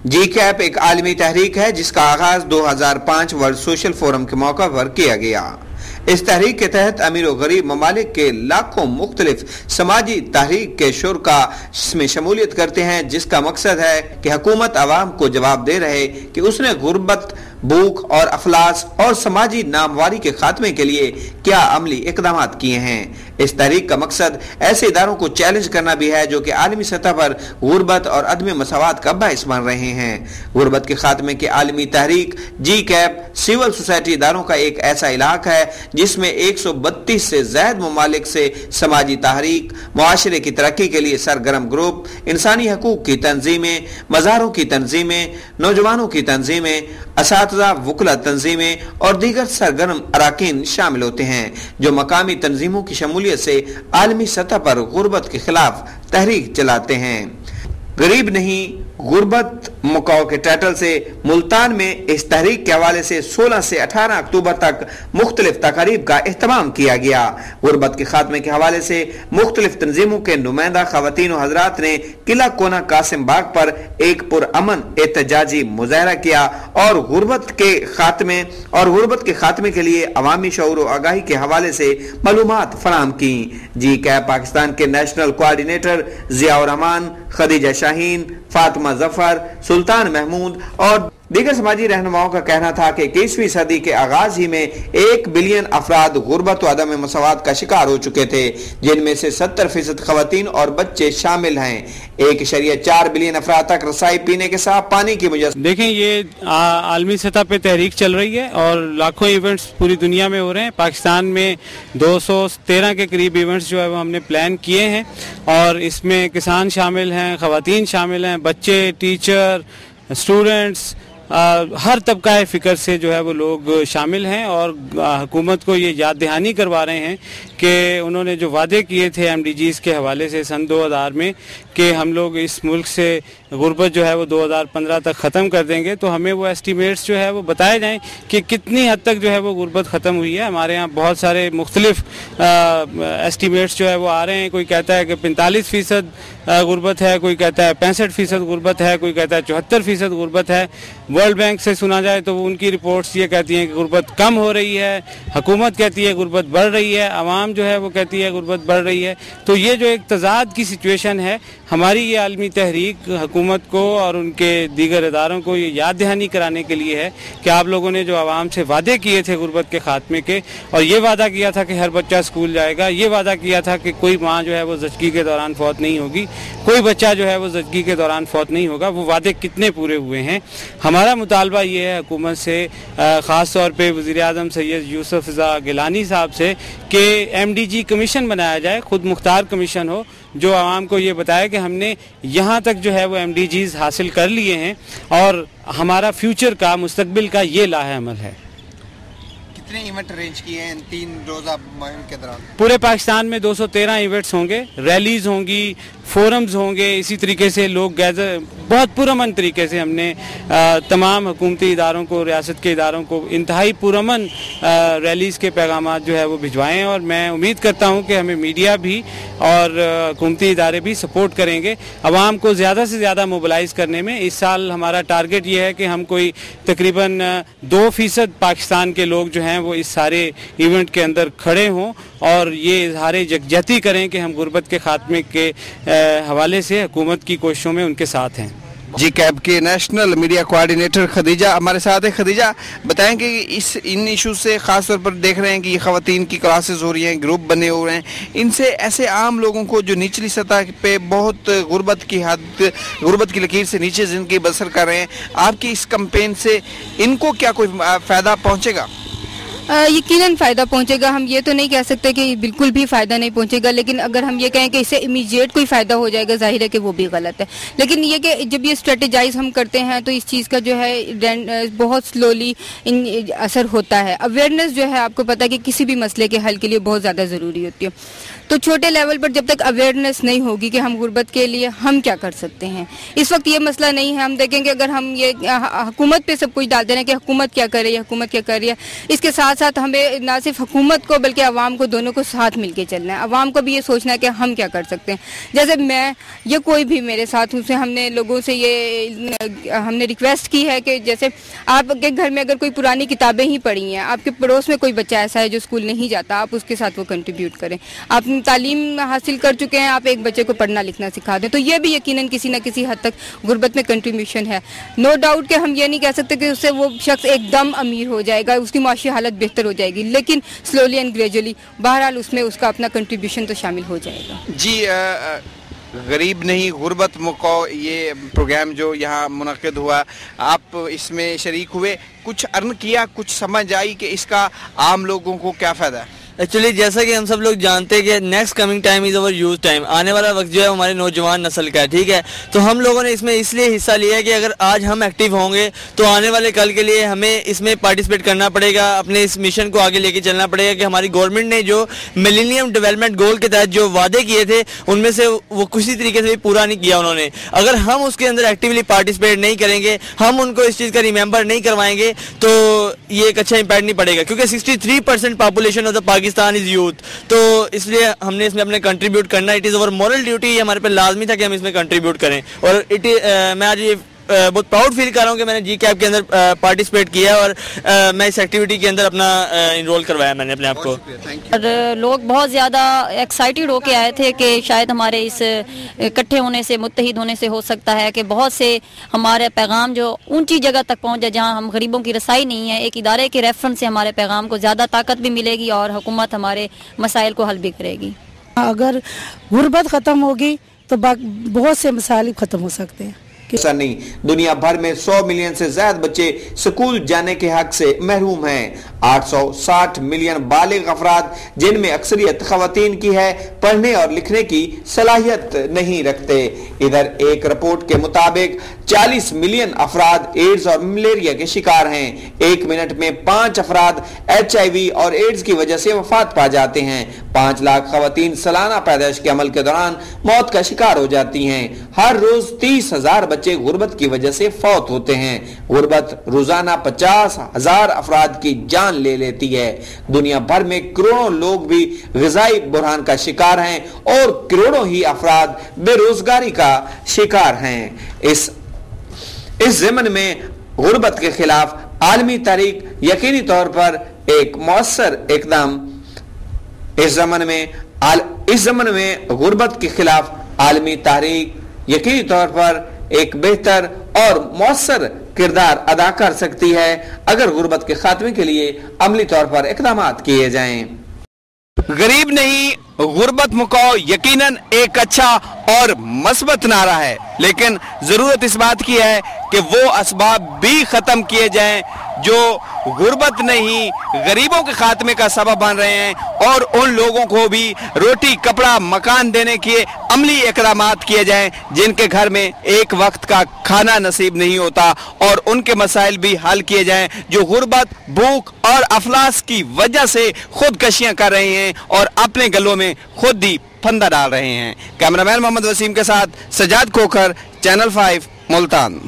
जी cap एक आलमी तहरीक है जिसका आगाज 2005 वर्ल्ड सोशल फोरम के मौका पर किया गया। इस तहरीक के तहत अमीर और गरीब ममालिक के लाखों मुख्तलिफ समाजी तहरीक के शुरका इसमें शमूलियत करते हैं, जिसका मकसद है कि हुकूमत अवाम को जवाब दे रहे कि उसने गुर्बत, भूख और अफलास और समाजी नामवारी के खात्मे के लिए क्या अमली इकदाम किए हैं। इस तहरीक का मकसद ऐसे इदारों को चैलेंज करना भी है जो कि आलमी सतह पर गुर्बत और अदम मसावत का बाइस बन रहे हैं। गुर्बत के खात्मे की आलमी तहरीक जी कैप सिविल सोसाइटी इदारों का एक ऐसा इलाका है जिसमें 132 से ज्यादा ममालिक से समाजी तहरीक, मुआशरे की तरक्की के लिए सरगर्म ग्रुप, इंसानी हकूक की तंजीमें, मज़ारों की तंजीमें, नौजवानों की तंजीमें, असातिज़ा वुकला तंजीमें और दीगर सरगर्म अराकीन शामिल होते हैं जो मकामी तंजीमों की शमूलियत से आलमी सतह पर गुर्बत के खिलाफ तहरीक चलाते हैं। गरीब नहीं गुर्बत मुकाओ के टाइटल से मुल्तान में इस तहरीक के हवाले से 16 से 18 अक्टूबर तक मुख्तलिफ तकारीब का एहतमाम किया गया। गुर्बत के खात्मे के हवाले से मुख्तलिफ तंजीमों के नुमाइंदा खवातीन और हजरात ने किला कोना कासिम बाग पर एक पुरअमन एहतजाजी मुजाहरा किया और गुर्बत के खात्मे के लिए अवामी शऊर और आगाही के हवाले से मालूमात फराहम की। जी कैप पाकिस्तान के नेशनल कोऑर्डिनेटर जियाउर रहमान, खदीजा शाहीन, फातिमा जफर, सुल्तान महमूद और दीगर समाजी रहनुमाओं का कहना था कि 21वीं सदी के आगाज ही में 1 बिलियन अफराद गुर्बत व अदम मसावत का शिकार हो चुके थे, जिनमें से 70% खवातीन और बच्चे शामिल हैं। 1.4 बिलियन अफराद तक रसाई पीने के साफ पानी की वजह। देखें, ये आलमी सतह पे तहरीक चल रही है और लाखों इवेंट्स पूरी दुनिया में हो रहे हैं। पाकिस्तान में 213 के करीब इवेंट्स जो है वो हमने प्लान किए हैं और इसमें किसान शामिल हैं, खवातीन शामिल हैं, बच्चे, टीचर, स्टूडेंट्स, हर तबका फ़िक्र से जो है वो लोग शामिल हैं और हुकूमत को ये याद दहानी करवा रहे हैं कि उन्होंने जो वादे किए थे MDGs के हवाले से सन 2000 में कि हम लोग इस मुल्क से गुर्बत जो है वो 2015 तक ख़त्म कर देंगे, तो हमें वो एस्टीमेट्स जो है वो बताए जाएं कि कितनी हद तक जो है वो गुर्बत ख़त्म हुई है। हमारे यहाँ बहुत सारे मुख्तलिफ एस्टीमेट्स जो है वो आ रहे हैं। कोई कहता है कि 45% गुर्बत है, कोई कहता है 65% गुर्बत है, कोई कहता है 74% गुर्बत है। वर्ल्ड बैंक से सुना जाए तो उनकी रिपोर्ट्स ये कहती हैं कि गुर्बत कम हो रही है, हुकूमत कहती है गुर्बत बढ़ रही है, आवाम जो है वो कहती है गुर्बत बढ़ रही है। तो ये जो एक तजाद की सिचुएशन है, हमारी ये आलमी तहरीक हुकूमत को और उनके दीगर इदारों को ये याद दहानी कराने के लिए है कि आप लोगों ने जो आवाम से वादे किए थे गुर्बत के खात्मे के, और ये वादा किया था कि हर बच्चा स्कूल जाएगा, ये वादा किया था कि कोई माँ जो है वो ज़चगी के दौरान फौत नहीं होगी, कोई बच्चा जो है वो ज़चगी के दौरान फौत नहीं होगा, वो वादे कितने पूरे हुए हैं। हमारा मुतालबा ये है हुकूमत से, ख़ास तौर पे वज़ीर आज़म सैयद यूसुफ रज़ा गिलानी साहब से, कि MDG कमीशन बनाया जाए, खुद मुख्तार कमीशन हो जो आवाम को ये बताए कि हमने यहाँ तक जो है वो MDGs हासिल कर लिए हैं और हमारा फ्यूचर का, मुस्तकबिल का ये लाहे अमल है। कितने इवेंट अरेंज किए हैं इन 3 रोज़ा मुहिम के दौरान? पूरे पाकिस्तान में 213 इवेंट्स होंगे, रैलीज होंगी, फोरम्स होंगे, इसी तरीके से लोग गैदर, बहुत पुरअमन तरीके से हमने तमाम हुकूमती इदारों को, रियासत के इदारों को इंतहाई पुरअमन रैलीज़ के पैगामात जो है वो भिजवाएँ और मैं उम्मीद करता हूँ कि हमें मीडिया भी और हुकूमती इदारे भी सपोर्ट करेंगे आवाम को ज़्यादा से ज़्यादा मोबिलाइज़ करने में। इस साल हमारा टारगेट ये है कि हम कोई तकरीबन 2% पाकिस्तान के लोग जो हैं वो इस सारे इवेंट के अंदर खड़े हों और ये इजहार यकजहती करें कि हम गुर्बत के खात्मे के हवाले से हुकूमत की कोशिशों में उनके साथ हैं। जी कैप के नेशनल मीडिया कोऑर्डिनेटर खदीजा हमारे साथ है। खदीजा, बताएं कि इन इशू से ख़ास तौर पर देख रहे हैं कि ये ख़वातीन की क्लासेस हो रही हैं, ग्रुप बने हो रहे हैं, इनसे ऐसे आम लोगों को जो निचली सतह पे बहुत गुर्बत की लकीर से नीचे ज़िंदगी बसर कर रहे हैं, आपकी इस कैंपेन से इनको क्या कोई फ़ायदा पहुँचेगा? यकीनन फ़ायदा पहुंचेगा। हम ये तो नहीं कह सकते कि बिल्कुल भी फ़ायदा नहीं पहुंचेगा, लेकिन अगर हम ये कहें कि इससे इमीडिएट कोई फ़ायदा हो जाएगा, जाहिर है कि वो भी गलत है। लेकिन ये कि जब ये स्ट्रेटेजाइज हम करते हैं तो इस चीज़ का जो है बहुत स्लोली असर होता है। अवेयरनेस जो है, आपको पता है कि किसी भी मसले के हल के लिए बहुत ज़्यादा ज़रूरी होती है। तो छोटे लेवल पर जब तक अवेयरनेस नहीं होगी कि हम गुर्बत के लिए हम क्या कर सकते हैं, इस वक्त ये मसला नहीं है। हम देखेंगे अगर हम ये हुकूमत पे सब कुछ डाल दे रहे हैं कि हुकूमत क्या कर रही है, हुकूमत क्या कर रही है, इसके साथ साथ हमें ना सिर्फ हुकूमत को बल्कि आवाम को, दोनों को साथ मिलके चलना है। आवाम को भी ये सोचना है कि हम क्या कर सकते हैं। जैसे मैं या कोई भी मेरे साथ उनसे हमने लोगों से ये हमने रिक्वेस्ट की है कि जैसे आपके घर में अगर कोई पुरानी किताबें ही पढ़ी हैं, आपके पड़ोस में कोई बच्चा ऐसा है जो स्कूल नहीं जाता, आप उसके साथ वो कंट्रीब्यूट करें। आप तालीम हासिल कर चुके हैं, आप एक बच्चे को पढ़ना लिखना सिखा दें, तो ये भी यकीनन किसी न किसी हद तक गुर्बत में कंट्रीब्यूशन है। नो डाउट कि हम ये नहीं कह सकते कि उससे वो शख्स एकदम अमीर हो जाएगा, उसकी माशी हालत बेहतर हो जाएगी, लेकिन स्लोली एंड ग्रेजुअली बहरहाल उसमें उसका अपना कंट्रीब्यूशन तो शामिल हो जाएगा। जी, गरीब नहीं गुर्बत मुको ये प्रोग्राम जो यहाँ मुनक़िद हुआ, आप इसमें शरीक हुए, कुछ अर्न किया, कुछ समझ आई कि इसका आम लोगों को क्या फ़ायदा है? एक्चुअली जैसा कि हम सब लोग जानते हैं कि next coming time is our youth time, आने वाला वक्त जो है हमारे नौजवान नस्ल का है, ठीक है। तो हम लोगों ने इसमें इसलिए हिस्सा लिया है कि अगर आज हम एक्टिव होंगे तो आने वाले कल के लिए हमें इसमें पार्टिसिपेट करना पड़ेगा, अपने इस मिशन को आगे लेके चलना पड़ेगा कि हमारी गवर्नमेंट ने जो मिलेनियम डेवलपमेंट गोल के तहत जो वादे किए थे उनमें से वो किसी तरीके से भी पूरा नहीं किया उन्होंने। अगर हम उसके अंदर एक्टिवली पार्टिसिपेट नहीं करेंगे, हम उनको इस चीज़ का रिमेंबर नहीं करवाएंगे, तो ये एक अच्छा इम्पैक्ट नहीं पड़ेगा, क्योंकि 63% population of the Pakistan is youth. तो इसलिए हमने इसमें अपने कंट्रीब्यूट करना, it is our moral duty, हमारे पे लाजमी था कि हम इसमें कंट्रीब्यूट करें। और मैं आज ये बहुत प्राउड फील कर रहा हूँ कि मैंने GCAP के अंदर पार्टिसिपेट किया और मैं इस एक्टिविटी के अंदर अपना इनरोल करवाया मैंने अपने आप को। और लोग बहुत ज़्यादा एक्साइटेड होके आए थे कि शायद हमारे इस इकट्ठे होने से, मुत्तहिद होने से हो सकता है कि बहुत से हमारे पैगाम जो ऊंची जगह तक पहुँच जाए जहाँ हम गरीबों की रसाई नहीं है, एक इदारे के रेफरेंस से हमारे पैगाम को ज़्यादा ताकत भी मिलेगी और हुकूमत हमारे मसाइल को हल भी करेगी। अगर गुर्बत ख़त्म होगी तो बहुत से मसाइल ख़त्म हो सकते हैं। ऐसा नहीं, दुनिया भर में 100 मिलियन से ज्यादा बच्चे स्कूल जाने के हक से महरूम हैं। 860 मिलियन बालिग अफराद, जिनमें अक्सरियत खवातीन की है, पढ़ने और लिखने की सलाहियत नहीं रखते। इधर एक रिपोर्ट के मुताबिक 40 मिलियन अफराद एड्स और मलेरिया के शिकार हैं। 1 मिनट में 5 अफराद HIV और एड्स की वजह से वफात पा जाते हैं। 5 लाख खवातीन सालाना पैदाइश के अमल के दौरान मौत का शिकार हो जाती हैं। हर रोज 30,000 बच्चे गुर्बत की वजह से फौत होते हैं। गुर्बत रोजाना 50,000 अफराद की जान ले लेती है। दुनिया भर में करोड़ों लोग भी ग़िज़ाई बुरहान का शिकार हैं और करोड़ों ही अफराद बेरोजगारी का शिकार हैं। इस ज़मन में गुर्बत के खिलाफ आलमी तहरीक यकीनी तौर पर एक मौसर इक़दाम, इस ज़मन में गुर्बत के खिलाफ आलमी तहरीक यकीनी तौर पर एक बेहतर और मौसर किरदार अदा कर सकती है अगर गुर्बत के खात्मे के लिए अमली तौर पर इक़दामात किए जाएं। गरीब नहीं गुर्बत मुकाओ यकीनन एक अच्छा और मस्बत नारा है, लेकिन जरूरत इस बात की है कि वो असबाब भी खत्म किए जाएं जो गुर्बत नहीं गरीबों के खात्मे का सबब बन रहे हैं, और उन लोगों को भी रोटी कपड़ा मकान देने के अमली इक़दामात किए जाएं जिनके घर में एक वक्त का खाना नसीब नहीं होता, और उनके मसाइल भी हल किए जाएं जो गुर्बत, भूख और अफलास की वजह से खुदकशियां कर रहे हैं और अपने गलों में खुद ही फंदा डाल रहे हैं। कैमरामैन मोहम्मद वसीम के साथ सजाद खोखर, चैनल 5 मुल्तान।